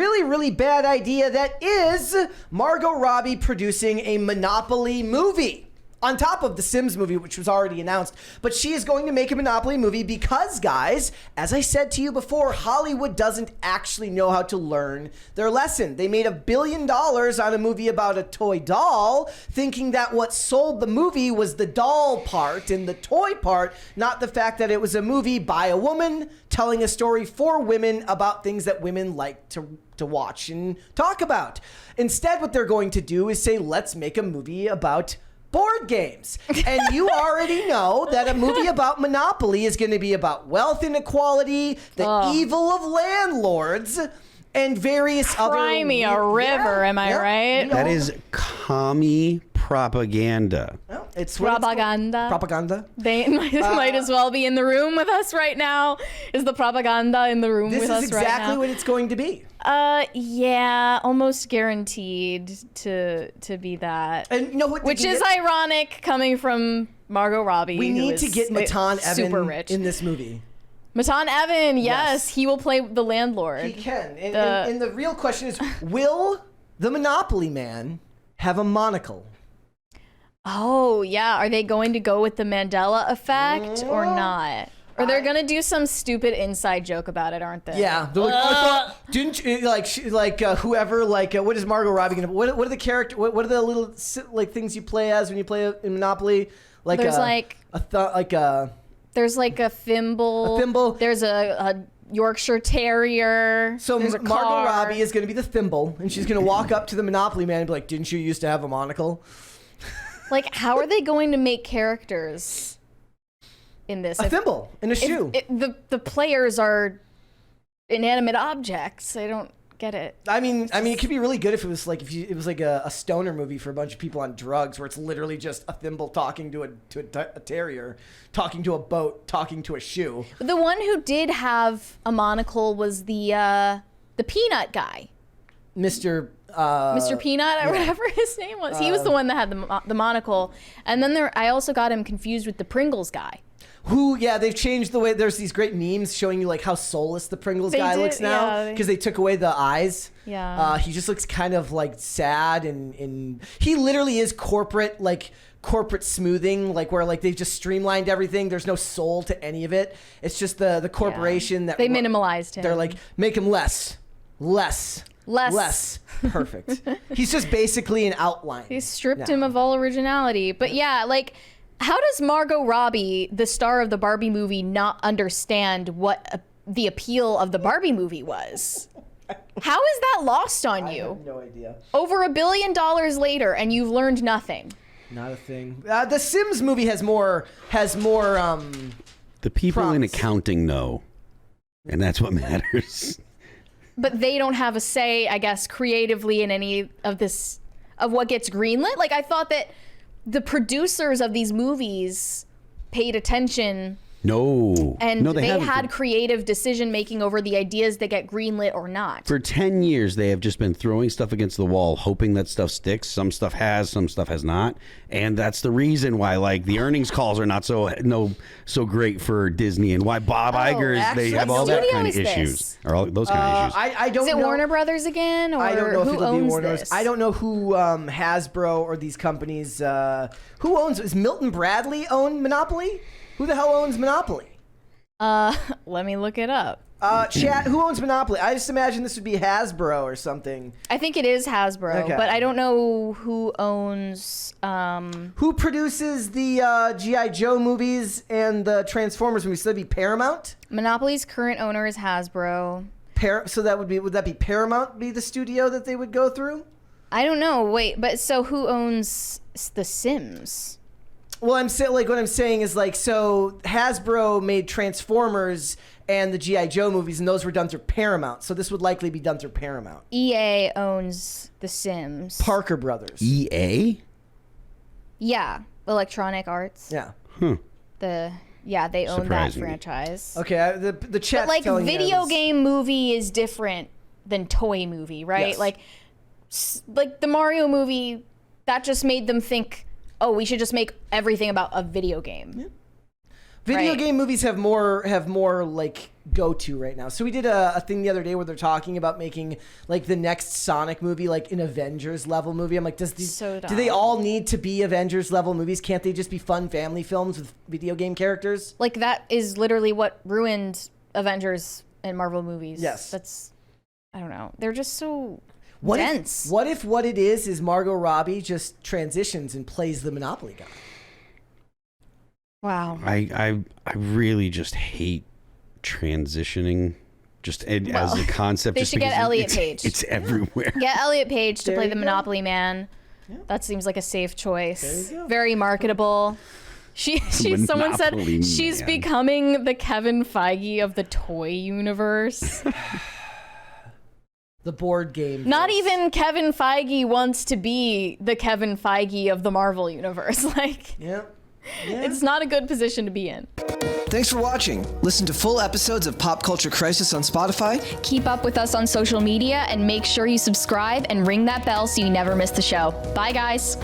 really, really bad idea that is Margot Robbie producing a Monopoly movie. On top of the Sims movie, which was already announced. But she is going to make a Monopoly movie because, guys, as I said to you before, Hollywood doesn't actually know how to learn their lesson. They made $1 billion on a movie about a toy doll, thinking that what sold the movie was the doll part and the toy part, not the fact that it was a movie by a woman telling a story for women about things that women like to watch and talk about. Instead, what they're going to do is say, let's make a movie about board games. And you already know that a movie about Monopoly is going to be about wealth inequality, the evil of landlords, and various other... Cry me a river, am I right? That is commie propaganda. Well, it's propaganda. Propaganda. They might as well be in the room with us right now. Is the propaganda in the room with us right now? This is exactly what it's going to be. Yeah, almost guaranteed to be that. And you know what? Which is ironic coming from Margot Robbie. We need to get Matan super Evan rich in this movie. Matan Evan, yes, he will play the landlord. He can. And the real question is, will the Monopoly man have a monocle? Oh, yeah. Are they going to go with the Mandela effect or not? Or they're going to do some stupid inside joke about it, aren't they? Yeah. They're like, I thought, didn't you, whoever, what is Margot Robbie going to, what are the character, what are the little, things you play as when you play in Monopoly? There's there's like a thimble. A thimble. There's a Yorkshire Terrier. So Margot Robbie is going to be the thimble, and she's going to walk up to the Monopoly man and be like, didn't you used to have a monocle? Like, how are they going to make characters in this? A thimble and a shoe. The players are inanimate objects. I don't get it. I mean, it could be really good if it was like a stoner movie for a bunch of people on drugs, where it's literally just a thimble talking to a terrier, talking to a boat, talking to a shoe. The one who did have a monocle was the peanut guy, Mr. Peanut or whatever his name was. He was the one that had the monocle, and then I also got him confused with the Pringles guy. They've changed the way. There's these great memes showing you like how soulless the Pringles guy looks now because they took away the eyes. Yeah. He just looks kind of like sad and he literally is corporate smoothing, like where like they've just streamlined everything. There's no soul to any of it. It's just the corporation that they minimalized him. They're like, make him less. Perfect. He's just basically an outline. They stripped him of all originality. But yeah, like, how does Margot Robbie, the star of the Barbie movie, not understand what the appeal of the Barbie movie was? How is that lost on you? I have no idea. Over $1 billion later, and you've learned nothing. Not a thing. The Sims movie has more. The people prompts. in accounting know, and that's what matters. But they don't have a say, I guess, creatively in any of what gets greenlit. Like, I thought that the producers of these movies paid attention. No. And no, they had creative decision making over the ideas that get greenlit or not. For 10 years, they have just been throwing stuff against the wall, hoping that stuff sticks. Some stuff has, some stuff has not. And that's the reason why, like, the earnings calls are not so great for Disney, and why Bob Iger, they have all that kind of issues. Or all those kind of issues. I don't know. Is it Warner Brothers again? Or I don't know if it'll be Warner Brothers. this? I don't know who Hasbro or these companies. Who owns? Is Milton Bradley own Monopoly? Who the hell owns Monopoly? Let me look it up. Chat, who owns Monopoly? I just imagine this would be Hasbro or something. I think it is Hasbro, Okay. but I don't know who owns... Who produces the G.I. Joe movies and the Transformers movies? So that'd be Paramount? Monopoly's current owner is Hasbro. So that would that be Paramount be the studio that they would go through? I don't know. Wait, but so who owns The Sims? Well, what I'm saying is so Hasbro made Transformers and the G.I. Joe movies, and those were done through Paramount. So this would likely be done through Paramount. EA owns The Sims. Parker Brothers. EA? Yeah, Electronic Arts. Yeah. They own that franchise. Okay, the chat's But like telling me video game movie is different than toy movie, right? Yes. Like the Mario movie, that just made them think, oh, we should just make everything about a video game. Yeah. Video Right. game movies have more like go-to right now. So we did a thing the other day where they're talking about making like the next Sonic movie like an Avengers level movie. I'm like, do they all need to be Avengers level movies? Can't they just be fun family films with video game characters? Like that is literally what ruined Avengers and Marvel movies. Yes. I don't know. They're just so What dense. if what it is Margot Robbie just transitions and plays the Monopoly guy? Wow. I really just hate transitioning as a concept. They just should get because Elliot Page. It's everywhere. Get Elliot Page to There play you the go. Monopoly man. Yeah. That seems like a safe choice. There you go. Very marketable. Someone said Monopoly she's man. becoming the Kevin Feige of the toy universe. The board game. Not even Kevin Feige wants to be the Kevin Feige of the Marvel universe. Like, Yeah. it's not a good position to be in. Thanks for watching. Listen to full episodes of Pop Culture Crisis on Spotify. Keep up with us on social media and make sure you subscribe and ring that bell so you never miss the show. Bye, guys.